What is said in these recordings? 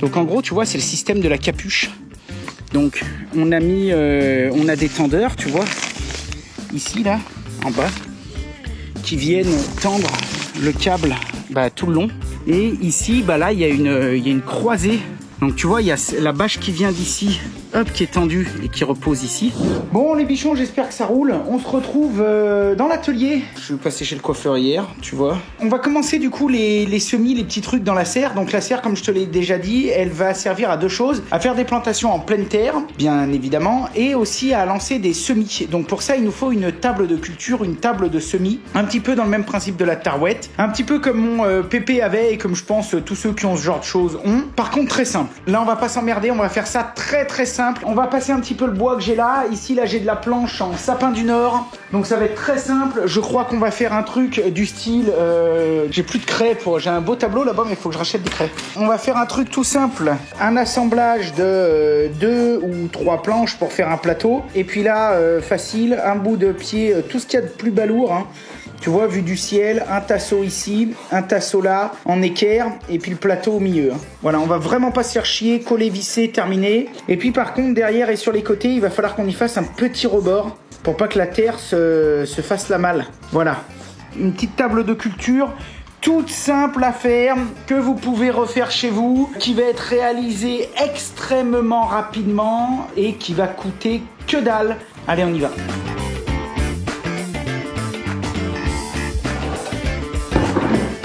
Donc en gros, tu vois, c'est le système de la capuche. Donc on a des tendeurs, tu vois, ici là, en bas, qui viennent tendre le câble tout le long. Et ici, là, il y a une croisée. Donc tu vois, il y a la bâche qui vient d'ici, hop, qui est tendue et qui repose ici. Bon les bichons, j'espère que ça roule. On se retrouve dans l'atelier. Je suis passé chez le coiffeur hier, tu vois. On va commencer du coup les semis, les petits trucs dans la serre. Donc la serre, comme je te l'ai déjà dit, elle va servir à deux choses. À faire des plantations en pleine terre, bien évidemment, et aussi à lancer des semis. Donc pour ça, il nous faut une table de culture, une table de semis. Un petit peu dans le même principe de la tarouette. Un petit peu comme mon pépé avait et comme je pense tous ceux qui ont ce genre de choses ont. Par contre, très simple. Là, on va pas s'emmerder, on va faire ça très très simple. On va passer un petit peu le bois que j'ai là. Ici, là, j'ai de la planche en sapin du Nord. Donc ça va être très simple. Je crois qu'on va faire un truc du style... j'ai plus de craie j'ai un beau tableau là-bas, mais il faut que je rachète des craies. On va faire un truc tout simple. Un assemblage de 2 ou 3 planches pour faire un plateau. Et puis là, facile, un bout de pied, tout ce qu'il y a de plus balourd, hein. Tu vois, vue du ciel, un tasseau ici, un tasseau là, en équerre, et puis le plateau au milieu. Voilà, on va vraiment pas se faire chier, coller, visser, terminer. Et puis par contre, derrière et sur les côtés, il va falloir qu'on y fasse un petit rebord pour pas que la terre se fasse la malle. Voilà, une petite table de culture toute simple à faire, que vous pouvez refaire chez vous, qui va être réalisée extrêmement rapidement et qui va coûter que dalle. Allez, on y va.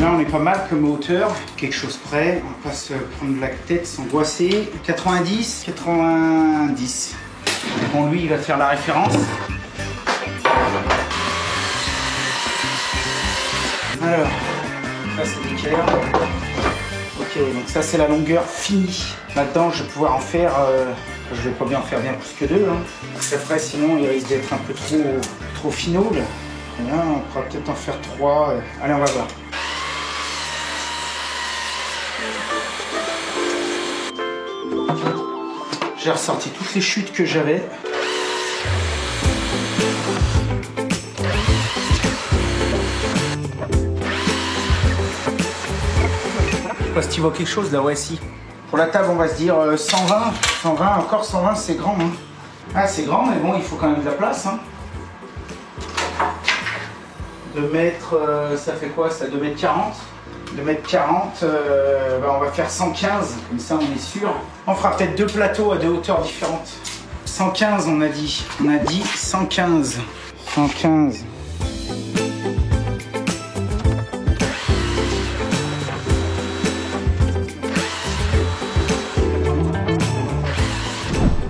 Là, on est pas mal comme hauteur, quelque chose près. On va pas se prendre la tête, s'angoisser. 90, 90. Bon, lui, il va faire la référence. Alors, ça c'est nickel. Ok, donc ça c'est la longueur finie. Maintenant, je vais pouvoir en faire... je vais pas bien en faire bien plus que 2. Hein. Après, sinon, il risque d'être un peu trop finole. Là, on pourra peut-être en faire 3. Allez, on va voir. J'ai ressorti toutes les chutes que j'avais. Je sais pas si tu vois quelque chose là, ouais, si. Pour la table, on va se dire 120. 120, encore 120, c'est grand. Hein. Ah, c'est grand, mais bon, il faut quand même de la place. Hein. 2 mètres, ça fait quoi ça? 2 mètres 40. 2 mètres 40, on va faire 115, comme ça on est sûr. On fera peut-être 2 plateaux à 2 hauteurs différentes. 115 on a dit. On a dit 115. 115.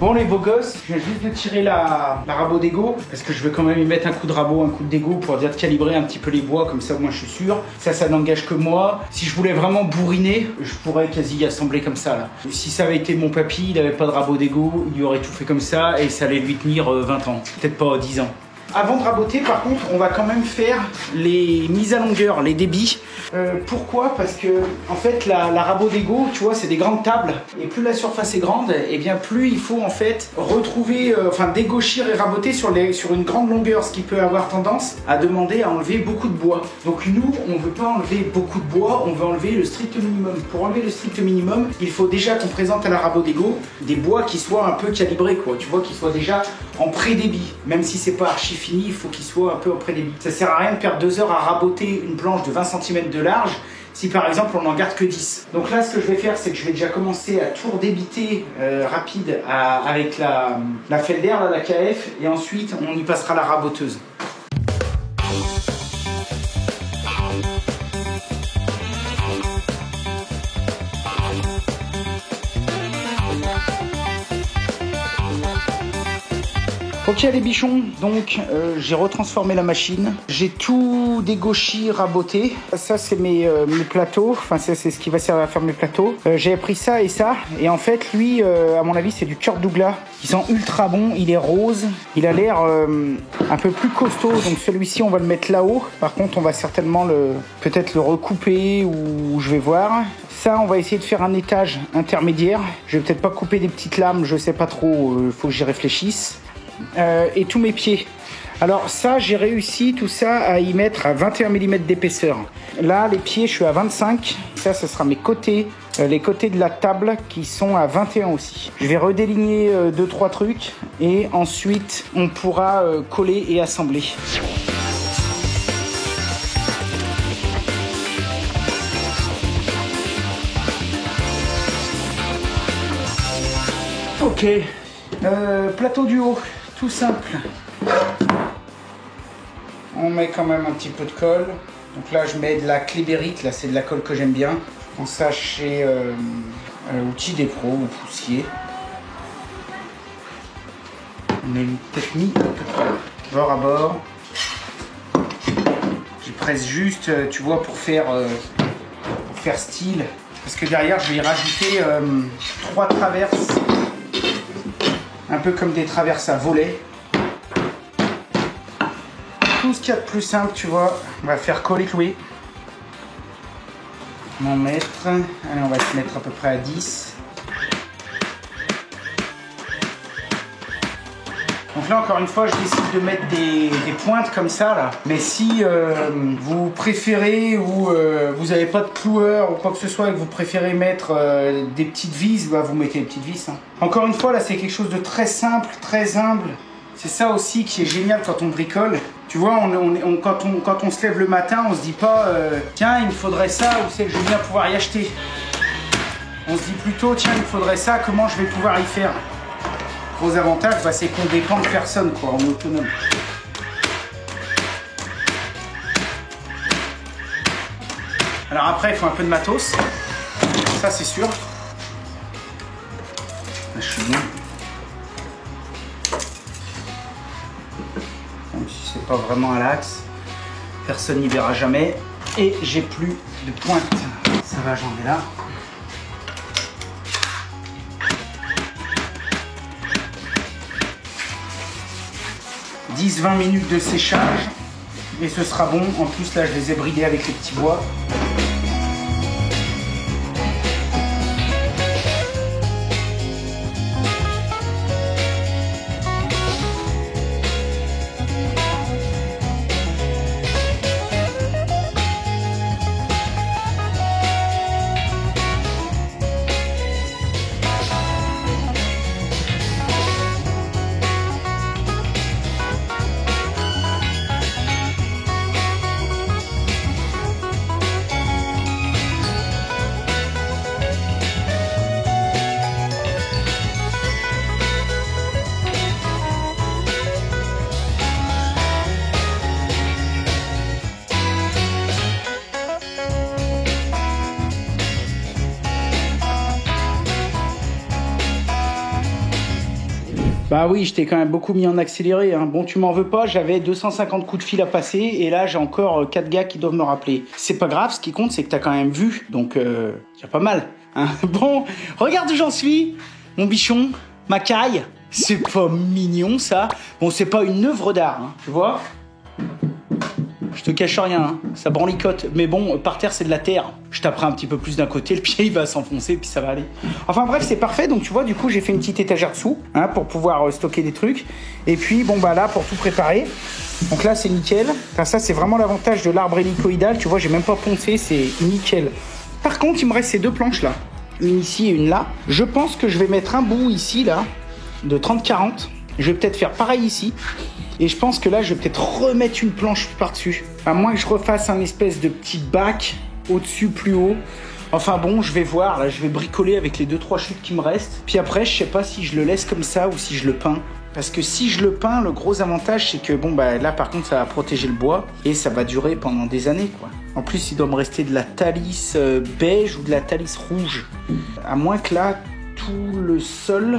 Bon les beaux gosses, je viens juste de tirer la rabot d'égo parce que je veux quand même y mettre un coup de rabot, un coup d'égo pour dire de calibrer un petit peu les bois, comme ça moi je suis sûr. Ça n'engage que moi. Si je voulais vraiment bourriner, je pourrais quasi assembler comme ça là. Si ça avait été mon papy, il n'avait pas de rabot d'égo, il aurait tout fait comme ça et ça allait lui tenir 20 ans, peut-être pas 10 ans. Avant de raboter, par contre, on va quand même faire les mises à longueur, les débits. Pourquoi? Parce que, en fait, la rabot d'égo, tu vois, c'est des grandes tables. Et plus la surface est grande, et bien plus il faut, en fait, retrouver, dégauchir et raboter sur une grande longueur, ce qui peut avoir tendance à demander à enlever beaucoup de bois. Donc nous, on ne veut pas enlever beaucoup de bois, on veut enlever le strict minimum. Pour enlever le strict minimum, il faut déjà qu'on présente à la rabot d'égo des bois qui soient un peu calibrés, quoi. Tu vois, qui soient déjà en pré-débit. Même si c'est pas archi fini, il faut qu'il soit un peu en pré-débit. Ça sert à rien de perdre 2 heures à raboter une planche de 20 cm de large si par exemple on n'en garde que 10. Donc là ce que je vais faire, c'est que je vais déjà commencer à tout redébiter rapide avec la Felder, la KF, et ensuite on y passera la raboteuse. Ok les bichons, donc j'ai retransformé la machine, j'ai tout dégauchi, raboté. Ça c'est mes plateaux, enfin c'est ce qui va servir à faire mes plateaux. J'ai appris ça, et en fait lui, à mon avis c'est du Kurt Douglas. Il sent ultra bon, il est rose, il a l'air un peu plus costaud, donc celui-ci on va le mettre là-haut. Par contre on va certainement peut-être le recouper ou je vais voir. Ça, on va essayer de faire un étage intermédiaire. Je vais peut-être pas couper des petites lames, je sais pas trop, faut que j'y réfléchisse. Et tous mes pieds. Alors ça, j'ai réussi tout ça à y mettre à 21 mm d'épaisseur. Là, les pieds, je suis à 25. Ça sera mes côtés. les côtés de la table qui sont à 21 aussi. Je vais redéligner 2-3 trucs et ensuite on pourra coller et assembler. Ok, plateau du haut, tout simple. On met quand même un petit peu de colle. Donc là, je mets de la Clébérite, là c'est de la colle que j'aime bien. On ça chez Outils des Pros ou Poussier. On a peut-être mis un peu de colle. Bord à bord. Je presse juste, tu vois, pour faire style. Parce que derrière, je vais y rajouter 3 traverses. Un peu comme des traverses à volet. Tout ce qu'il y a de plus simple, tu vois. On va faire coller-clouer. On va en mettre. Allez, on va se mettre à peu près à 10. Donc là, encore une fois, je décide de mettre des pointes comme ça, là. Mais si vous préférez ou vous n'avez pas de cloueur ou quoi que ce soit et que vous préférez mettre des petites vis, bah, vous mettez des petites vis. Hein. Encore une fois, là, c'est quelque chose de très simple, très humble. C'est ça aussi qui est génial quand on bricole. Tu vois, quand on se lève le matin, on se dit pas tiens, il me faudrait ça, ou c'est que je vais bien pouvoir y acheter. On se dit plutôt tiens, il me faudrait ça, comment je vais pouvoir y faire. Gros avantage, bah, c'est qu'on dépend de personne, quoi, on est autonome. Alors après, il faut un peu de matos. Ça, c'est sûr. Là, je suis bien. Même si c'est pas vraiment à l'axe, personne n'y verra jamais. Et j'ai plus de pointe. Ça va, j'en ai là. « 10-20 minutes de séchage et ce sera bon. En plus là je les ai bridés avec les petits bois. Bah oui, je t'ai quand même beaucoup mis en accéléré. Hein. Bon, tu m'en veux pas, j'avais 250 coups de fil à passer et là j'ai encore 4 gars qui doivent me rappeler. C'est pas grave, ce qui compte c'est que t'as quand même vu, donc y a pas mal. Hein. Bon, regarde où j'en suis, mon bichon, ma caille. C'est pas mignon ça. Bon, c'est pas une œuvre d'art, hein, tu vois. Je te cache rien, hein. Ça branlicote. Mais bon, par terre, c'est de la terre. Je taperai un petit peu plus d'un côté, le pied, il va s'enfoncer, puis ça va aller. Enfin bref, c'est parfait. Donc tu vois, du coup, j'ai fait une petite étagère dessous, hein, pour pouvoir stocker des trucs. Et puis, bon, bah là, pour tout préparer. Donc là, c'est nickel. Enfin, ça, c'est vraiment l'avantage de l'arbre hélicoïdal. Tu vois, j'ai même pas poncé, c'est nickel. Par contre, il me reste ces 2 planches là. Une ici et une là. Je pense que je vais mettre un bout ici, là, de 30-40. Je vais peut-être faire pareil ici. Et je pense que là, je vais peut-être remettre une planche par-dessus. À moins que je refasse un espèce de petit bac au-dessus, plus haut. Enfin bon, je vais voir. Là, je vais bricoler avec les 2-3 chutes qui me restent. Puis après, je sais pas si je le laisse comme ça ou si je le peins. Parce que si je le peins, le gros avantage, c'est que bon, bah là, par contre, ça va protéger le bois. Et ça va durer pendant des années, quoi. En plus, il doit me rester de la Thalys beige ou de la Thalys rouge. À moins que là, tout le sol...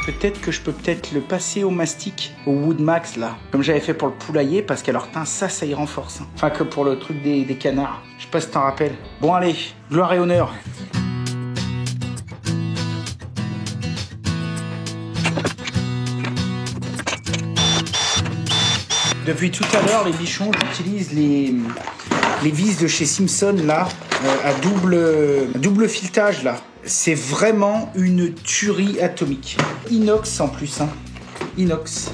Peut-être que je peux le passer au mastic, au Wood Max là, comme j'avais fait pour le poulailler, parce qu'alors ça y renforce. Hein. Enfin que pour le truc des canards. Je sais pas si t'en rappelles. Bon allez, gloire et honneur. Depuis tout à l'heure, les bichons, j'utilise les vis de chez Simpson là, à double filetage là. C'est vraiment une tuerie atomique. Inox en plus, hein. Inox.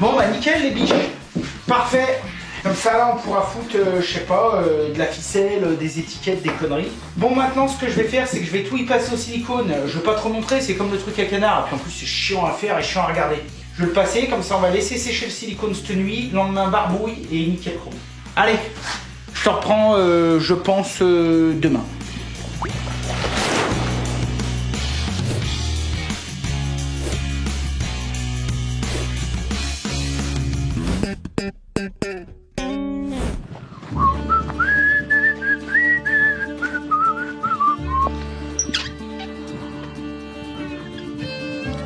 Bon bah nickel les biches. Parfait. Comme ça là on pourra foutre, je sais pas, de la ficelle, des étiquettes, des conneries. Bon maintenant ce que je vais faire c'est que je vais tout y passer au silicone. Je vais pas trop montrer, c'est comme le truc à canard. Et puis en plus c'est chiant à faire et chiant à regarder. Je vais le passer, comme ça on va laisser sécher le silicone cette nuit. Le lendemain barbouille et nickel chrome. Allez, je te reprends je pense demain.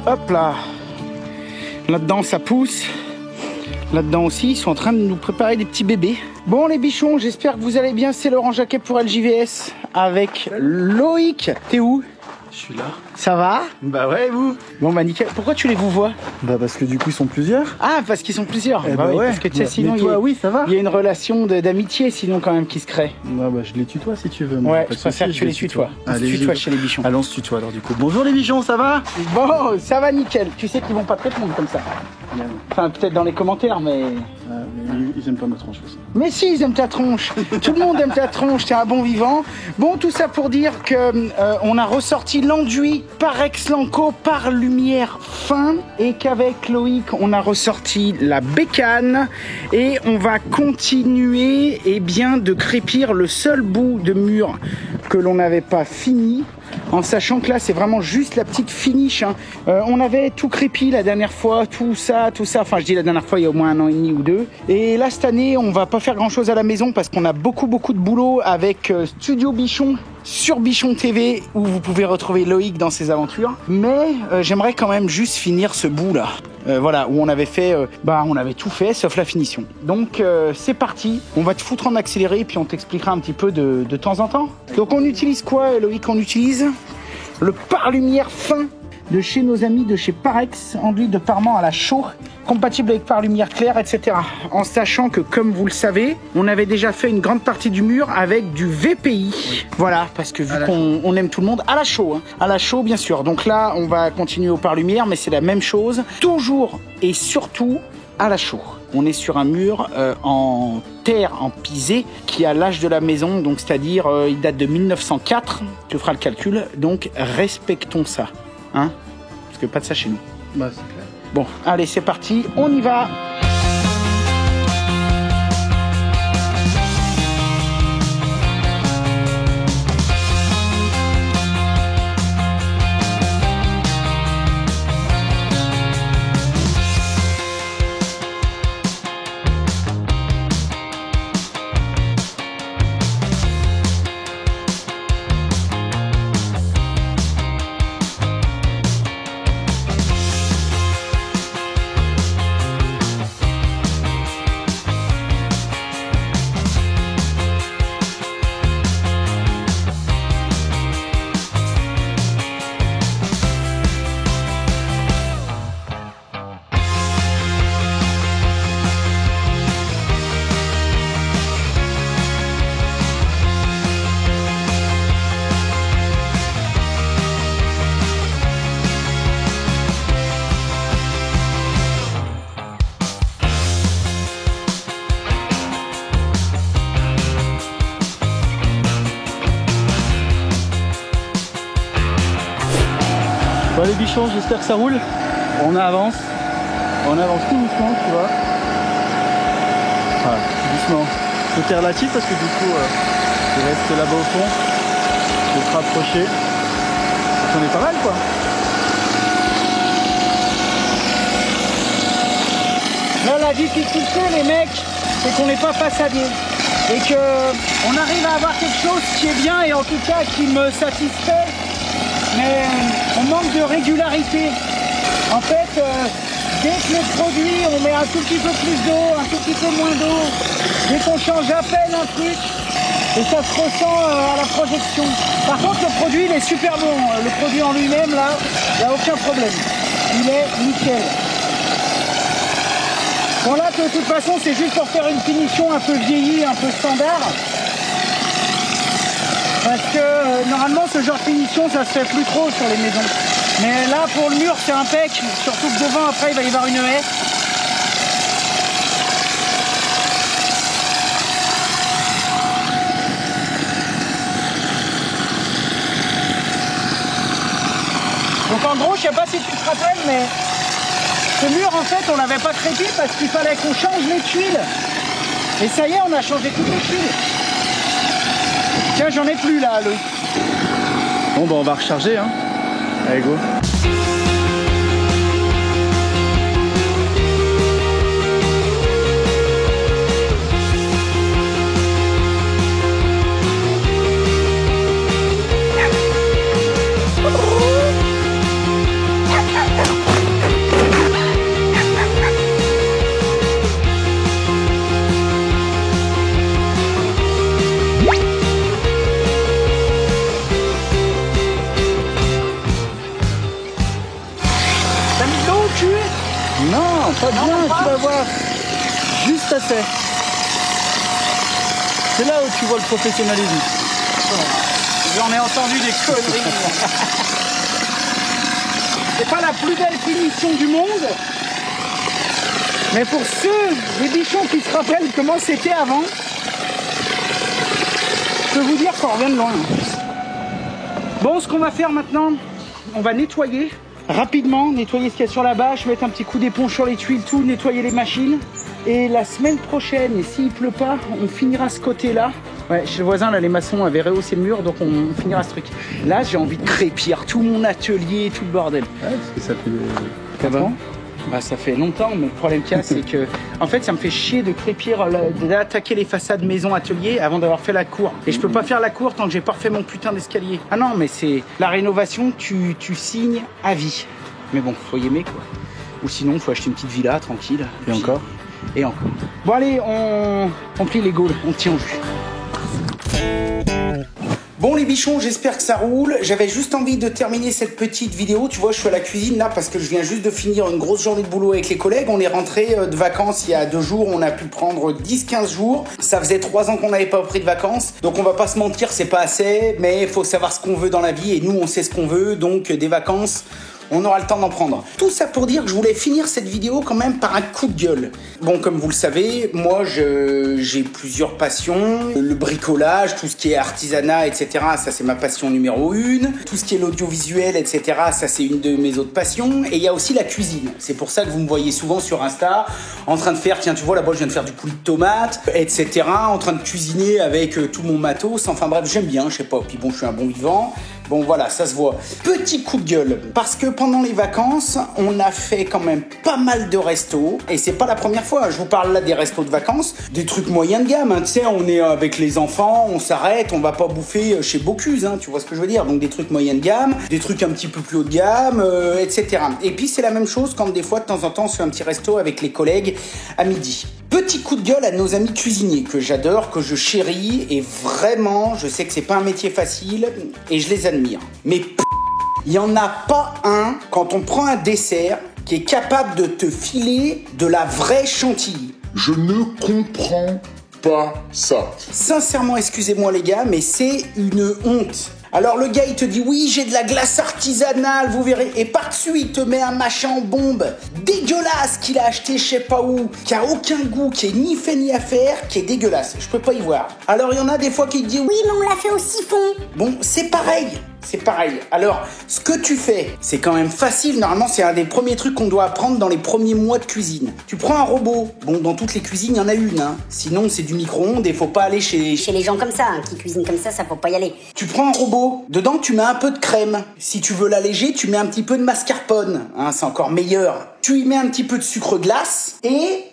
Hop là, là-dedans ça pousse, là-dedans aussi ils sont en train de nous préparer des petits bébés. Bon les bichons, j'espère que vous allez bien, c'est Laurent Jacquet pour LJVS avec Loïc. T'es où? Je suis là. Ça va? Bah ouais, vous? Bon bah nickel, pourquoi tu les vous vois? Bah parce que du coup ils sont plusieurs. Ah parce qu'ils sont plusieurs. Bah oui, ouais. Parce que tu sais, sinon toi, oui, ça va. Il y a une relation d'amitié sinon quand même qui se crée. Ouais, bah je les tutoie si tu veux. Ouais, je préfère que tu les tutoies. Allez, tu tutoies chez les bichons. Allons, on se tutoie alors du coup. Bonjour les bichons, ça va? Bon, ça va nickel. Tu sais qu'ils vont pas te répondre comme ça. Enfin peut-être dans les commentaires mais... Ils aiment pas ma tronche aussi. Mais si, ils aiment ta tronche. Tout le monde aime ta tronche, t'es un bon vivant. Bon, tout ça pour dire que on a ressorti l'enduit par Exlanco par lumière fin et qu'avec Loïc, on a ressorti la bécane et on va continuer de crépir le seul bout de mur que l'on n'avait pas fini. En sachant que là c'est vraiment juste la petite finish hein. On avait tout crépi la dernière fois, tout ça, enfin je dis la dernière fois il y a au moins 1 an et demi ou 2. Et là cette année on va pas faire grand chose à la maison parce qu'on a beaucoup de boulot avec Studio Bichon sur Bichon TV où vous pouvez retrouver Loïc dans ses aventures. Mais j'aimerais quand même juste finir ce bout là. Voilà, où on avait fait, on avait tout fait sauf la finition. Donc c'est parti, on va te foutre en accéléré et puis on t'expliquera un petit peu de temps en temps. Donc on utilise quoi Loïc? On utilise le pare-lumière fin de chez nos amis de chez Parex, enduit de parement à la chaux, compatible avec pare-lumière claire, etc. En sachant que, comme vous le savez, on avait déjà fait une grande partie du mur avec du VPI. Oui. Voilà, parce que vu qu'on aime tout le monde, à la chaux, hein. À la chaux, bien sûr. Donc là, on va continuer au pare-lumière, mais c'est la même chose. Toujours et surtout à la chaux. On est sur un mur en terre, en pisé, qui a l'âge de la maison, donc c'est-à-dire il date de 1904. Tu feras le calcul. Donc respectons ça. Hein, parce que pas de ça chez nous. Bah c'est clair. Bon, allez, c'est parti, on y va. Bon les bichons, j'espère que ça roule. On avance tout doucement, tu vois. Voilà, tout doucement. C'était relatif parce que du coup, il reste là-bas au fond. Je vais te rapprocher. Donc on est pas mal quoi. Là, la difficulté, les mecs, c'est qu'on n'est pas façadier. Et qu'on arrive à avoir quelque chose qui est bien et en tout cas qui me satisfait. Mais on manque de régularité. En fait, dès que le produit, on met un tout petit peu plus d'eau, un tout petit peu moins d'eau. Dès qu'on change à peine un truc, et ça se ressent à la projection. Par contre, le produit, il est super bon. Le produit en lui-même, là, il n'y a aucun problème. Il est nickel. Bon là, de toute façon, c'est juste pour faire une finition un peu vieillie, un peu standard. Parce que normalement ce genre de finition ça se fait plus trop sur les maisons. Mais là pour le mur c'est impec, surtout que devant après il va y avoir une haie. sais pas si tu te rappelles, mais ce mur, en fait, on l'avait pas traité parce qu'il fallait qu'on change les tuiles. Et ça y est, on a changé toutes les tuiles. Tiens, j'en ai plus là, Loïc. Bon, bah on va recharger, hein. Allez, go. Non, pas bien, tu vas voir. Juste assez. C'est là où tu vois le professionnalisme. J'en ai entendu des conneries. C'est pas la plus belle finition du monde. Mais pour ceux, les bichons qui se rappellent comment c'était avant, je peux vous dire qu'on revient de loin. Bon, ce qu'on va faire maintenant, on va nettoyer. Rapidement, nettoyer ce qu'il y a sur la bâche, mettre un petit coup d'éponge sur les tuiles, tout, nettoyer les machines. Et la semaine prochaine, et s'il pleut pas, on finira ce côté-là. Ouais, chez le voisin, là, les maçons avaient rehaussé le mur, donc on finira ce truc. Là, j'ai envie de crépir tout mon atelier, tout le bordel. Ouais, parce que ça fait 4 ans. Bah, ça fait longtemps, mais le problème qu'il y a, c'est que, en fait, ça me fait chier de crépir, d'attaquer les façades maison atelier avant d'avoir fait la cour. Et je peux pas faire la cour tant que j'ai pas refait mon putain d'escalier. Ah non, mais c'est la rénovation, tu signes à vie. Mais bon, faut y aimer quoi. Ou sinon, faut acheter une petite villa tranquille. Et encore. Et encore. Bon allez, on plie les gaules, on tient au jus. Bon les bichons, j'espère que ça roule. J'avais juste envie de terminer cette petite vidéo. Tu vois, je suis à la cuisine là parce que je viens juste de finir une grosse journée de boulot avec les collègues. On est rentré de vacances il y a 2 jours. On a pu prendre 10-15 jours. Ça faisait 3 ans qu'on n'avait pas pris de vacances. Donc on va pas se mentir, c'est pas assez. Mais il faut savoir ce qu'on veut dans la vie. Et nous, on sait ce qu'on veut. Donc des vacances, on aura le temps d'en prendre. Tout ça pour dire que je voulais finir cette vidéo quand même par un coup de gueule. Bon, comme vous le savez, moi j'ai plusieurs passions. Le bricolage, tout ce qui est artisanat, etc. Ça c'est ma passion numéro 1. Tout ce qui est l'audiovisuel, etc. Ça c'est une de mes autres passions. Et il y a aussi la cuisine. C'est pour ça que vous me voyez souvent sur Insta en train de faire, tiens tu vois là-bas je viens de faire du coulis de tomate, etc. En train de cuisiner avec tout mon matos. Enfin bref, j'aime bien, je sais pas. Puis bon, je suis un bon vivant. Bon voilà, ça se voit. Petit coup de gueule, parce que pendant les vacances, on a fait quand même pas mal de restos, et c'est pas la première fois, je vous parle là des restos de vacances, des trucs moyens de gamme, hein. Tu sais, on est avec les enfants, on s'arrête, on va pas bouffer chez Bocuse, hein, tu vois ce que je veux dire, donc des trucs moyens de gamme, des trucs un petit peu plus haut de gamme, etc. Et puis c'est la même chose quand des fois, de temps en temps, on se fait un petit resto avec les collègues à midi. Petit coup de gueule à nos amis cuisiniers, que j'adore, que je chéris, et vraiment, je sais que c'est pas un métier facile, et je les admire. Mais il y en a pas un, quand on prend un dessert, qui est capable de te filer de la vraie chantilly. Je ne comprends pas ça. Sincèrement, excusez-moi les gars, mais c'est une honte. Alors le gars il te dit oui j'ai de la glace artisanale, vous verrez, et par-dessus il te met un machin en bombe dégueulasse qu'il a acheté je sais pas où, qui a aucun goût, qui est ni fait ni à faire, qui est dégueulasse, je peux pas y voir. Alors il y en a des fois qui te disent oui mais on l'a fait au siphon. Bon c'est pareil. C'est pareil. Alors, ce que tu fais, c'est quand même facile. Normalement, c'est un des premiers trucs qu'on doit apprendre dans les premiers mois de cuisine. Tu prends un robot. Bon, dans toutes les cuisines, il y en a une. Hein. Sinon, c'est du micro-ondes et faut pas aller chez les gens comme ça, hein, qui cuisinent comme ça faut pas y aller. Tu prends un robot. Dedans, tu mets un peu de crème. Si tu veux l'alléger, tu mets un petit peu de mascarpone. Hein, c'est encore meilleur. Tu y mets un petit peu de sucre glace et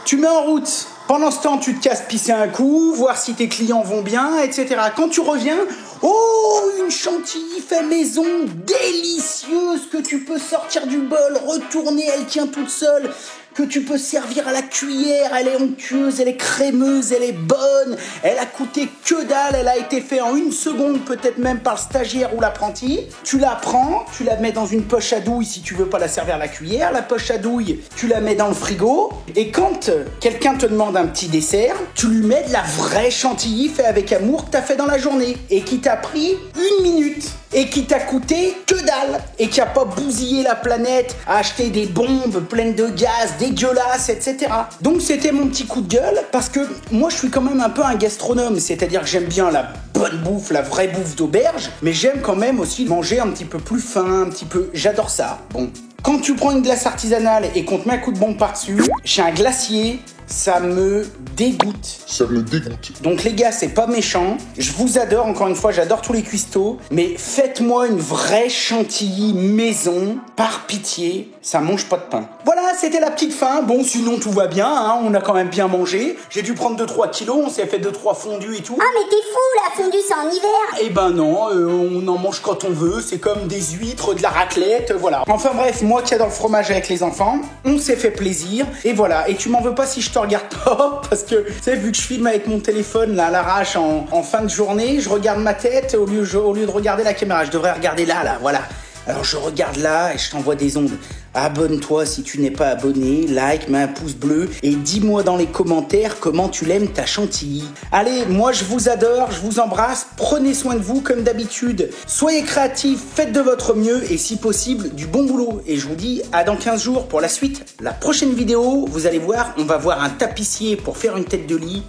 tu mets en route. Pendant ce temps, tu te casses pisser un coup, voir si tes clients vont bien, etc. Quand tu reviens, oh, une chantilly fait maison, délicieuse, que tu peux sortir du bol, retourner, elle tient toute seule, que tu peux servir à la cuillère, elle est onctueuse, elle est crémeuse, elle est bonne, elle a coûté que dalle, elle a été faite en 1 seconde, peut-être même par le stagiaire ou l'apprenti. Tu la prends, tu la mets dans une poche à douille si tu veux pas la servir à la cuillère, la poche à douille, tu la mets dans le frigo, et quand quelqu'un te demande un petit dessert, tu lui mets de la vraie chantilly fait avec amour que t'as fait dans la journée, et qui t'a pris 1 minute. et qui t'a coûté que dalle et qui a pas bousillé la planète à acheter des bombes pleines de gaz dégueulasses, etc. Donc c'était mon petit coup de gueule parce que moi je suis quand même un peu un gastronome, c'est-à-dire que j'aime bien la bonne bouffe, la vraie bouffe d'auberge, mais j'aime quand même aussi manger un petit peu plus fin, un petit peu... J'adore ça. Bon. Quand tu prends une glace artisanale et qu'on te met un coup de bombe par-dessus, chez un glacier, ça me dégoûte. Ça me dégoûte. Donc les gars, c'est pas méchant. Je vous adore, encore une fois, j'adore tous les cuistots. Mais faites-moi une vraie chantilly maison, par pitié. Ça mange pas de pain. Voilà, c'était la petite fin. Bon, sinon tout va bien, hein. On a quand même bien mangé. J'ai dû prendre 2-3 kilos, on s'est fait 2-3 fondus et tout. Ah mais t'es fou, la fondue c'est en hiver. Eh ben non, on en mange quand on veut. C'est comme des huîtres, de la raclette, voilà. Enfin bref, moi qui adore le fromage avec les enfants, on s'est fait plaisir. Et voilà, et tu m'en veux pas si je te regarde pas, parce que, tu sais, vu que je filme avec mon téléphone, là, à l'arrache, en fin de journée, je regarde ma tête au lieu de regarder la caméra. Je devrais regarder là, voilà. Alors je regarde là et je t'envoie des ondes. Abonne-toi si tu n'es pas abonné, like, mets un pouce bleu et dis-moi dans les commentaires comment tu l'aimes ta chantilly. Allez, moi je vous adore, je vous embrasse, prenez soin de vous comme d'habitude. Soyez créatifs, faites de votre mieux et si possible du bon boulot. Et je vous dis à dans 15 jours pour la suite. La prochaine vidéo, vous allez voir, on va voir un tapissier pour faire une tête de lit.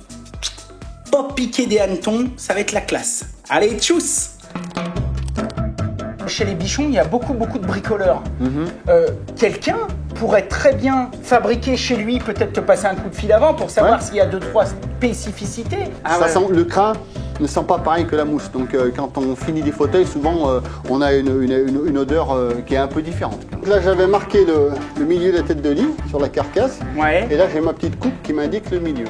Pas piquer des hannetons, ça va être la classe. Allez, tchuss! Chez les bichons, il y a beaucoup de bricoleurs. Quelqu'un pourrait très bien fabriquer chez lui, peut-être te passer un coup de fil avant pour savoir s'il y a 2-3 spécificités. Le crin ne sent pas pareil que la mousse. Donc quand on finit des fauteuils, souvent on a une odeur qui est un peu différente. Là j'avais marqué le milieu de la tête de lit sur la carcasse. Ouais. Et là j'ai ma petite coupe qui m'indique le milieu.